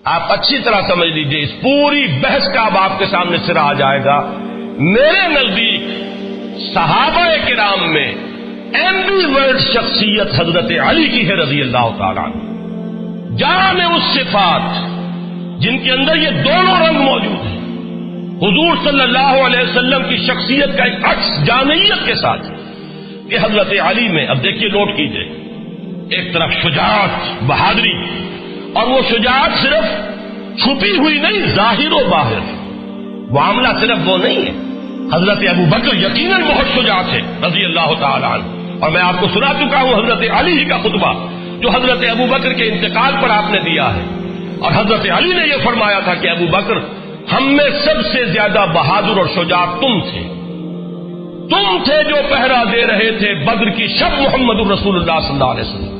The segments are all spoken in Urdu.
آپ اچھی طرح سمجھ لیجئے، اس پوری بحث کا اب آپ کے سامنے سرا آ جائے گا. میرے نزدیک صحابہ کرام میں ایمبی ورڈ شخصیت حضرت علی کی ہے رضی اللہ تعالیٰ عنہ. جامع الصفات، جن کے اندر یہ دونوں رنگ موجود ہیں. حضور صلی اللہ علیہ وسلم کی شخصیت کا ایک عکس جامعیت کے ساتھ کہ حضرت علی میں، اب دیکھیے نوٹ کیجئے، ایک طرف شجاعت، بہادری، اور وہ شجاعت صرف چھپی ہوئی نہیں، ظاہر و باہر. معاملہ صرف وہ نہیں ہے. حضرت ابو بکر یقیناً بہت شجاع تھے رضی اللہ تعالی عنہ، اور میں آپ کو سنا چکا ہوں حضرت علی ہی کا خطبہ جو حضرت ابو بکر کے انتقال پر آپ نے دیا ہے. اور حضرت علی نے یہ فرمایا تھا کہ ابو بکر، ہم میں سب سے زیادہ بہادر اور شجاع تم تھے. تم تھے جو پہرا دے رہے تھے بدر کی شب محمد الرسول اللہ صلی اللہ علیہ وسلم،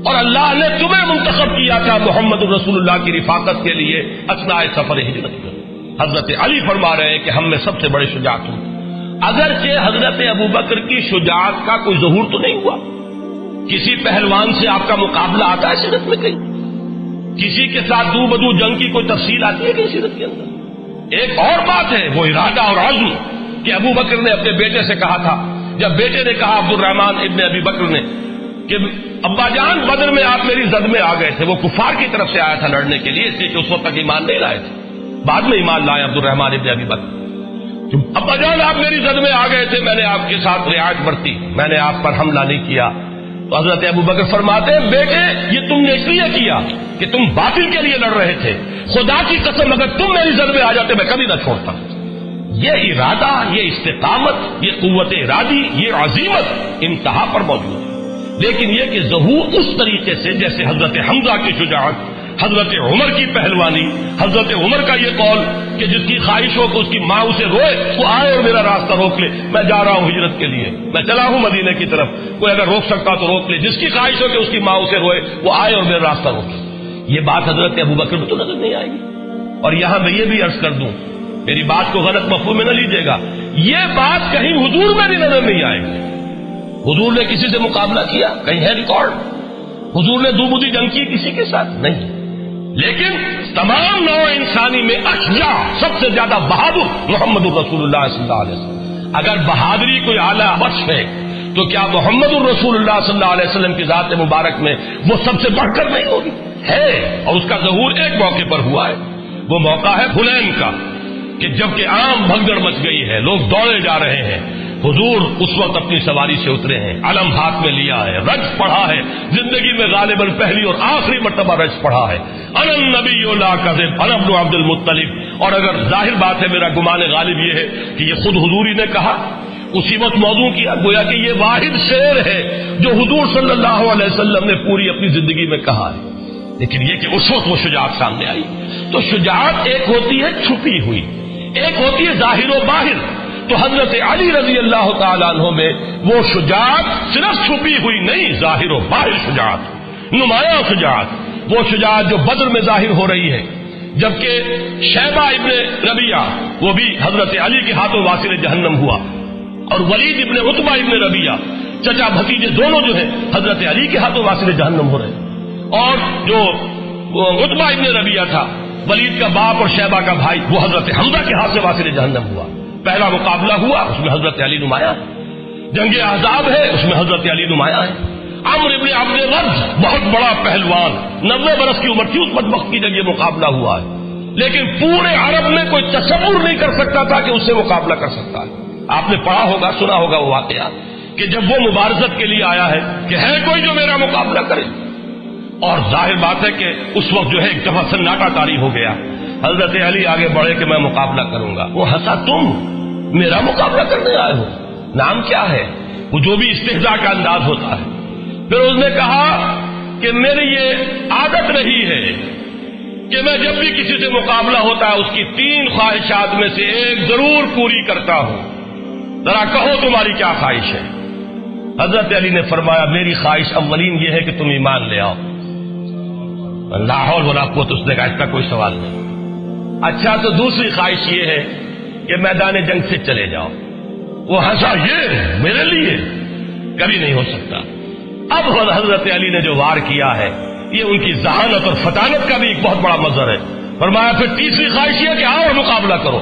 اور اللہ نے تمہیں منتخب کیا تھا محمد الرسول اللہ کی رفاقت کے لیے اثناء سفر ہجرت میں. حضرت علی فرما رہے ہیں کہ ہم میں سب سے بڑے شجاع تم. اگرچہ حضرت ابو بکر کی شجاعت کا کوئی ظہور تو نہیں ہوا. کسی پہلوان سے آپ کا مقابلہ آتا ہے سیرت میں کہیں؟ کسی کے ساتھ دو بدو جنگ کی کوئی تفصیل آتی ہے کہیں سیرت کے اندر؟ ایک اور بات ہے وہ ارادہ اور عزم کہ ابو بکر نے اپنے بیٹے سے کہا تھا، جب بیٹے نے کہا عبد الرحمن ابن ابی بکر نے کہ ابا جان بدر میں آپ میری زد میں آ گئے تھے. وہ کفار کی طرف سے آیا تھا لڑنے کے لیے، اس لیے کہ اس وقت تک ایمان نہیں لائے تھے، بعد میں ایمان لائے عبد الرحمن ابن ابی بکر. ابا جان آپ میری زد میں آ گئے تھے، میں نے آپ کے ساتھ رعایت برتی، میں نے آپ پر حملہ نہیں کیا. تو حضرت ابو بکر فرماتے ہیں بیٹے یہ تم نے اس لیے کیا کہ تم باطل کے لیے لڑ رہے تھے. خدا کی قسم اگر تم میری زد میں آ جاتے میں کبھی نہ چھوڑتا. یہ ارادہ، یہ استقامت، یہ قوت ارادی، یہ عزیمت انتہا پر موجود ہے. لیکن یہ کہ ظہور اس طریقے سے جیسے حضرت حمزہ کی شجاعت، حضرت عمر کی پہلوانی، حضرت عمر کا یہ قول کہ جس کی خواہش ہو کہ اس کی ماں اسے روئے وہ آئے اور میرا راستہ روک لے، میں جا رہا ہوں ہجرت کے لیے، میں چلا ہوں مدینے کی طرف، کوئی اگر روک سکتا تو روک لے. جس کی خواہش ہو کہ اس کی ماں اسے روئے وہ آئے اور میرا راستہ روک لے. یہ بات حضرت ابو بکر میں تو نظر نہیں آئے گی. اور یہاں میں یہ بھی عرض کر دوں، میری بات کو غلط مفہوم میں نہ لیجیے گا، یہ بات کہیں حضور میں بھی نظر نہیں آئے گی. حضور نے کسی سے مقابلہ کیا؟ کہیں ہے ریکارڈ؟ حضور نے دو بدی جنگ کی کسی کے ساتھ؟ نہیں. لیکن تمام نوع انسانی میں اشجاع، سب سے زیادہ بہادر محمد الرسول اللہ صلی اللہ علیہ وسلم. اگر بہادری کوئی اعلیٰ وصف ہے تو کیا محمد الرسول اللہ صلی اللہ علیہ وسلم کی ذات مبارک میں وہ سب سے بڑھ کر نہیں ہوگی؟ ہے، اور اس کا ظہور ایک موقع پر ہوا ہے. وہ موقع ہے حنین کا کہ جب کہ عام بھگدڑ مچ گئی ہے، لوگ دوڑے جا رہے ہیں. حضور اس وقت اپنی سواری سے اترے ہیں، علم ہاتھ میں لیا ہے، رج پڑھا ہے، زندگی میں غالباً پہلی اور آخری مرتبہ رج پڑھا ہے، انا النبی لا کذب انا ابن عبد المطلب. اور اگر ظاہر بات ہے، میرا گمان غالب یہ ہے کہ یہ خود حضور ہی نے کہا، اسی وقت موضوع کیا، گویا کہ یہ واحد شعر ہے جو حضور صلی اللہ علیہ وسلم نے پوری اپنی زندگی میں کہا ہے. لیکن یہ کہ اس وقت وہ شجاعت سامنے آئی. تو شجاعت ایک ہوتی ہے چھپی ہوئی، ایک ہوتی ہے ظاہر و باہر. تو حضرت علی رضی اللہ تعالیٰ عنہ میں وہ شجاعت صرف چھپی ہوئی نہیں، ظاہر و باہر شجاعت، نمایاں شجاعت. وہ شجاعت جو بدر میں ظاہر ہو رہی ہے، جبکہ شیبہ ابن ربیعہ وہ بھی حضرت علی کے ہاتھوں واصل جہنم ہوا، اور ولید ابن عتبہ ابن ربیعہ چچا بھتیجے دونوں جو ہیں حضرت علی کے ہاتھوں واصل جہنم ہو رہے ہیں. اور جو عتبہ ابن ربیعہ تھا، ولید کا باپ اور شیبہ کا بھائی، وہ حضرت حمزہ کے ہاتھ سے واصل جہنم ہوا. پہلا مقابلہ ہوا، اس میں حضرت علی نمایاں ہے. جنگ احزاب ہے، اس میں حضرت علی نمایاں ہے. عمرو ابن عبد الرز بہت بڑا پہلوان، 90 برس کی عمر تھی اس بدبخت کی جب یہ مقابلہ ہوا ہے، لیکن پورے عرب میں کوئی تصور نہیں کر سکتا تھا کہ اس سے مقابلہ کر سکتا ہے. آپ نے پڑھا ہوگا، سنا ہوگا وہ واقعہ کہ جب وہ مبارزت کے لیے آیا ہے کہ ہے کوئی جو میرا مقابلہ کرے. اور ظاہر بات ہے کہ اس وقت جو ہے ایک دفعہ سناٹا طاری ہو گیا. حضرت علی آگے بڑھے کہ میں مقابلہ کروں گا. وہ ہنسا، تم میرا مقابلہ کرنے آئے ہو؟ نام کیا ہے؟ وہ جو بھی استہزاء کا انداز ہوتا ہے. پھر اس نے کہا کہ میری یہ عادت رہی ہے کہ میں جب بھی کسی سے مقابلہ ہوتا ہے اس کی 3 خواہشات میں سے ایک ضرور پوری کرتا ہوں. ذرا کہو تمہاری کیا خواہش ہے؟ حضرت علی نے فرمایا میری خواہش اولین یہ ہے کہ تم ایمان لے آؤ. لا حول ولا قوت. اس نے کہا اس کا کوئی سوال نہیں. اچھا تو دوسری خواہش یہ ہے کہ میدان جنگ سے چلے جاؤ. وہ ہنسا، یہ میرے لیے کبھی نہیں ہو سکتا. اب حضرت علی نے جو وار کیا ہے یہ ان کی ذہانت اور فطانت کا بھی ایک بہت بڑا مظہر ہے. فرمایا پھر تیسری خواہش یہ کہ آؤ اور مقابلہ کرو.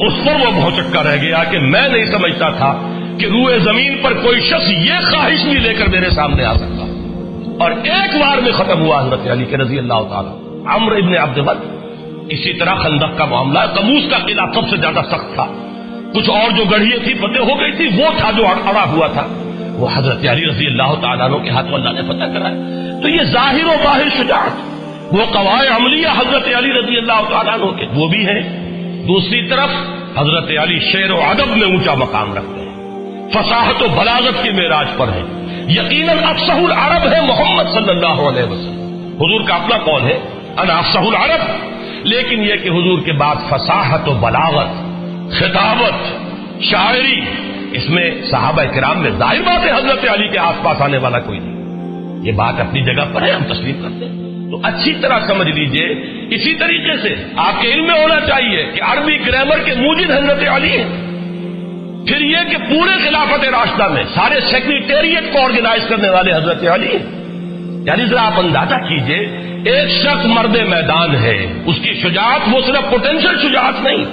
اس پر وہ بھونچکا رہ گیا کہ میں نہیں سمجھتا تھا کہ روئے زمین پر کوئی شخص یہ خواہش نہیں لے کر میرے سامنے آ سکتا. اور ایک بار میں ختم ہوا حضرت علی کے رضی اللہ تعالیٰ. عمرو ابن عبد ود اسی طرح خندق کا معاملہ. قبوس کا قلعہ سب سے زیادہ سخت تھا. کچھ اور جو گڑھیاں تھی فتح ہو گئی تھی، وہ تھا جو اڑا ہوا تھا، وہ حضرت علی رضی اللہ تعالیٰ عنہ کے ہاتھوں اللہ نے فتح کرایا. تو یہ ظاہر و باہر شجاعت، وہ قواعد عملیہ حضرت علی رضی اللہ تعالیٰ عنہ کے وہ بھی ہیں. دوسری طرف حضرت علی شعر و ادب میں اونچا مقام رکھتے ہیں، فصاحت و بلاغت کے معراج پر ہیں. یقیناً افصح العرب ہے محمد صلی اللہ علیہ وسلم. حضور کا اپنا قول ہے انا افصح العرب، لیکن یہ کہ حضور کے بعد فصاحت و بلاغت، خطابت، شاعری، اس میں صحابہ کرام میں ظاہر بات ہے حضرت علی کے آس پاس آنے والا کوئی نہیں. یہ بات اپنی جگہ پر ہے، ہم تسلیم کرتے ہیں. تو اچھی طرح سمجھ لیجئے. اسی طریقے سے آپ کے علم میں ہونا چاہیے کہ عربی گرامر کے موجد حضرت علی ہیں. پھر یہ کہ پورے خلافت راشدہ میں سارے سیکریٹریٹ کو آرگنائز کرنے والے حضرت علی ہیں. یعنی ذرا آپ اندازہ کیجئے، ایک شخص مرد میدان ہے، اس کی شجاعت وہ صرف پوٹینشل شجاعت نہیں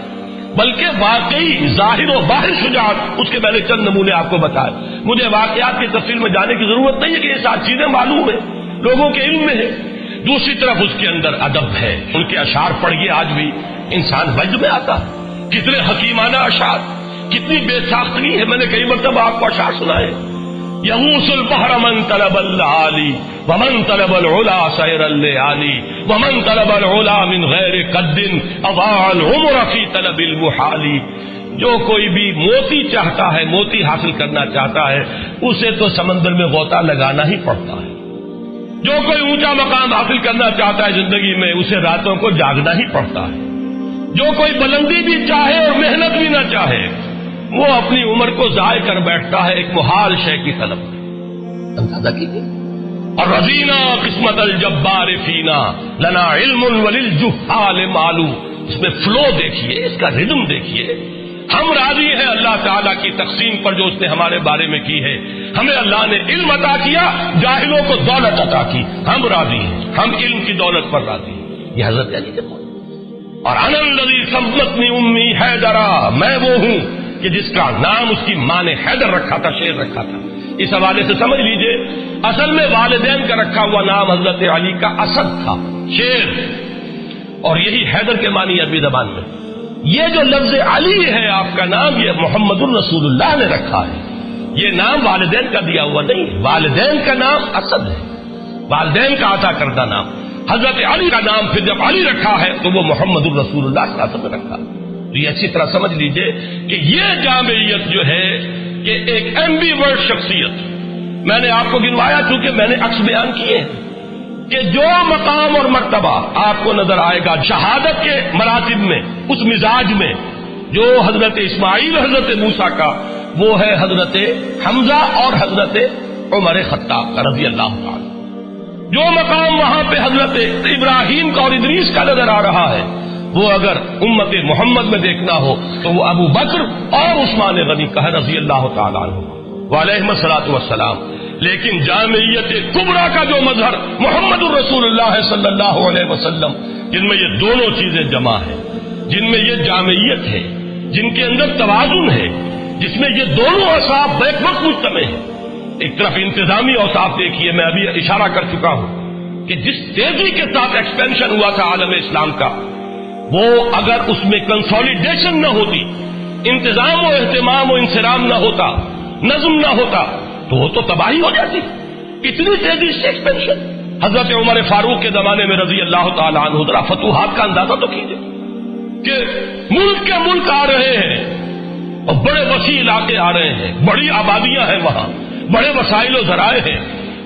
بلکہ واقعی ظاہر و باہر شجاعت. اس کے میں نے چند نمونے آپ کو بتائے. مجھے واقعات کی تفصیل میں جانے کی ضرورت نہیں ہے کہ یہ ساری چیزیں معلوم ہیں، لوگوں کے علم میں ہے. دوسری طرف اس کے اندر ادب ہے. ان کے اشعار پڑھیے، آج بھی انسان وجد میں آتا ہے. کتنے حکیمانہ اشعار، کتنی بے ساختگی ہے. میں نے کئی مرتبہ آپ کو اشعار سنائے. یغوص البحر من طلب العالی ومن طلب العلا سیر الليالي ومن طلب العلا من غیر قد اضاع العمر فی طلب المحال. جو کوئی بھی موتی چاہتا ہے، موتی حاصل کرنا چاہتا ہے، اسے تو سمندر میں غوطہ لگانا ہی پڑتا ہے. جو کوئی اونچا مقام حاصل کرنا چاہتا ہے زندگی میں، اسے راتوں کو جاگنا ہی پڑتا ہے. جو کوئی بلندی بھی چاہے اور محنت بھی نہ چاہے، وہ اپنی عمر کو ضائع کر بیٹھتا ہے ایک محال شے کی طلب میں. اندازہ کیجیے. اور رضینا قسمت الجبار فینا لنا علم وللجہال معلوم. اس میں فلو دیکھیے، اس کا ردم دیکھیے. ہم راضی ہیں اللہ تعالیٰ کی تقسیم پر جو اس نے ہمارے بارے میں کی ہے. ہمیں اللہ نے علم عطا کیا، جاہلوں کو دولت عطا کی. ہم راضی ہیں، ہم علم کی دولت پر راضی ہیں. یہ حضرت علی کے قول. اور انا الذی سمتنی امی حیدرا، میں وہ ہوں کہ جس کا نام اس کی ماں نے حیدر رکھا تھا، شیر رکھا تھا. اس حوالے سے سمجھ لیجئے، اصل میں والدین کا رکھا ہوا نام حضرت علی کا اسد تھا، شیر، اور یہی حیدر کے معنی عربی زبان میں. یہ جو لفظ علی ہے آپ کا نام، یہ محمد الرسول اللہ نے رکھا ہے. یہ نام والدین کا دیا ہوا نہیں، والدین کا نام اسد ہے، والدین کا عطا کردہ نام. حضرت علی کا نام پھر جب علی رکھا ہے تو وہ محمد الرسول اللہ صلی اللہ علیہ وسلم نے رکھا. تو یہ اچھی طرح سمجھ لیجئے کہ یہ جامعیت جو ہے کہ ایک ایمبی ورڈ شخصیت، میں نے آپ کو گنوایا چونکہ میں نے عکس بیان کیے ہیں کہ جو مقام اور مرتبہ آپ کو نظر آئے گا شہادت کے مراتب میں، اس مزاج میں جو حضرت اسماعیل حضرت موسیٰ کا، وہ ہے حضرت حمزہ اور حضرت عمر خطاب کا رضی اللہ عنہ. جو مقام وہاں پہ حضرت ابراہیم کا اور ادریس کا نظر آ رہا ہے، وہ اگر امت محمد میں دیکھنا ہو تو وہ ابو بکر اور عثمان غنی کا ہے رضی اللہ تعالیٰ عنہ وعلیہم الصلاۃ والسلام. لیکن جامعیت کبریٰ کا جو مظہر محمد الرسول اللہ صلی اللہ علیہ وسلم، جن میں یہ دونوں چیزیں جمع ہیں، جن میں یہ جامعیت ہے، جن کے اندر توازن ہے، جس میں یہ دونوں اوصاف بیک وقت مجتمع ہیں. ایک طرف انتظامی اوصاف دیکھیے، میں ابھی اشارہ کر چکا ہوں کہ جس تیزی کے ساتھ ایکسپینشن ہوا تھا عالم اسلام کا، وہ اگر اس میں کنسولیڈیشن نہ ہوتی، انتظام و اہتمام و انصرام نہ ہوتا، نظم نہ ہوتا، تو وہ تو تباہی ہو جاتی. اتنی تیزی سے ایکسپینشن حضرت عمر فاروق کے زمانے میں رضی اللہ تعالیٰ عنہ. ذرا فتوحات کا اندازہ تو کیجیے کہ ملک کے ملک آ رہے ہیں اور بڑے وسیع علاقے آ رہے ہیں، بڑی آبادیاں ہیں وہاں، بڑے وسائل و ذرائع ہیں.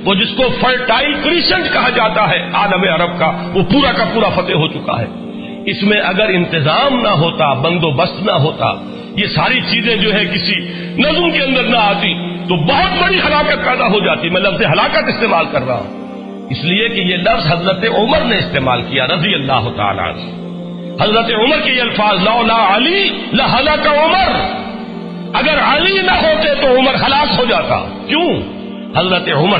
وہ جس کو فرٹائل کریسنٹ کہا جاتا ہے عالم عرب کا، وہ پورا کا پورا فتح ہو چکا ہے. اس میں اگر انتظام نہ ہوتا، بندوبست نہ ہوتا، یہ ساری چیزیں جو ہے کسی نظم کے اندر نہ آتی، تو بہت بڑی ہلاکت پیدا ہو جاتی. میں لفظ ہلاکت استعمال کر رہا ہوں اس لیے کہ یہ لفظ حضرت عمر نے استعمال کیا رضی اللہ تعالیٰ عنہ. حضرت عمر کے یہ الفاظ لولا علی لہلک عمر، اگر علی نہ ہوتے تو عمر ہلاک ہو جاتا. کیوں؟ حضرت عمر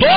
2